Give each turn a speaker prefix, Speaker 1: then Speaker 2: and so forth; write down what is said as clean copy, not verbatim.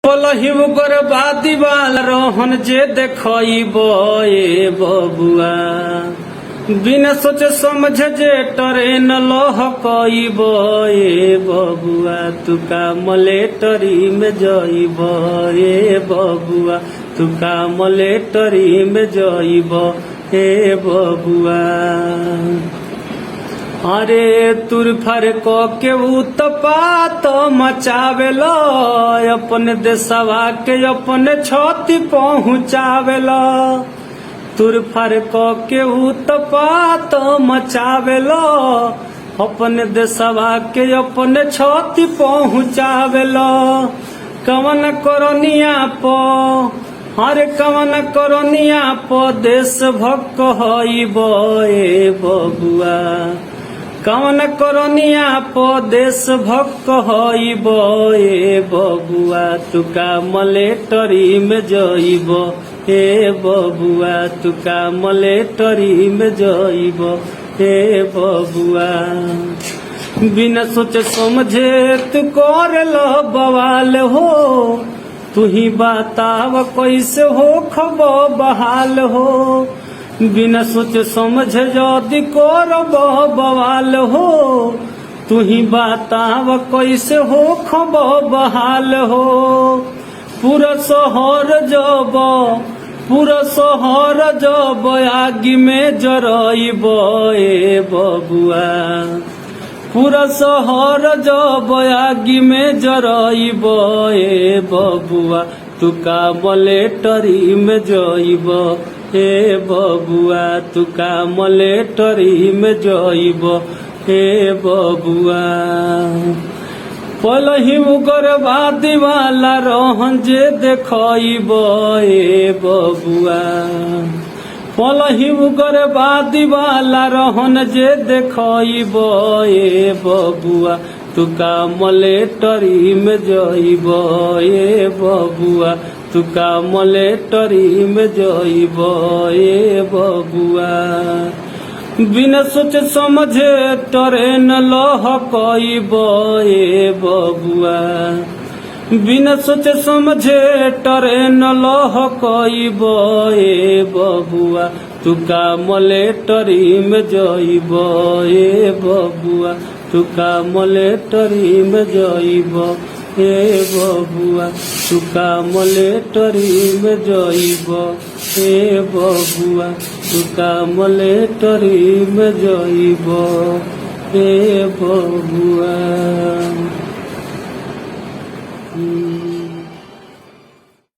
Speaker 1: पलही बर्बादी वाला रोहन जे देखब ए बबुआ बिना सोचे समझे जे ट्रेन लहकब ए बबुआ तुका मलेटरी में जइब ए बबुआ तुका मलेटरी में जइब ए बबुआ। अरे तुर फर के उत्पात मचावेल अपने देशवा के अपने छति पहुँचावेल तुर फर के उत्पात मचावेल अपने देशवा के अपने छति पहुँचावेल कवन करनिया प हरे कवन करनिया प देशभक्त हइब ए बबुआ कवन करनिया प देशभक्त हइब ए बबुआ तुका मलेटरी में जइब ए बबुआ तुका मलेटरी में जइब ए बबुआ। बिना सोचे समझे तू करल बवाल हो तू ही बताव कैसे हो खब बहाल हो बिना सोचे समझे यदि करब बवाल हो तू ही बताव कैसे हो खब बहाल हो। पूरा शहर जब आगी में जरइब ए बबुआ पूरा शहर जब आगी में जरइब ए बबुआ तुका मलेटरी में जइब ए बबुआ तुका मलेटरी में जइब ए बबुआ। पलही उग्रवादी वाला रोहन जे देखब ए बबुआ पलही उग्रवादी वाला रोहन जे देखब ए बबुआ तुका मलेटरी में जइब ए बबुआ तुका मलेटरी में जइब ए बबुआ। बिना सोचे समझे ट्रेन लहकब ए बबुआ बिना सोचे समझे ट्रेन लहकब ए बबुआ तुका मलेटरी में जइब ए बबुआ तुका मलेटरी में जइब ए बबुआ तुका मलेटरी में जइब ए बबुआ तुका मलेटरी में जइब ए बबुआ।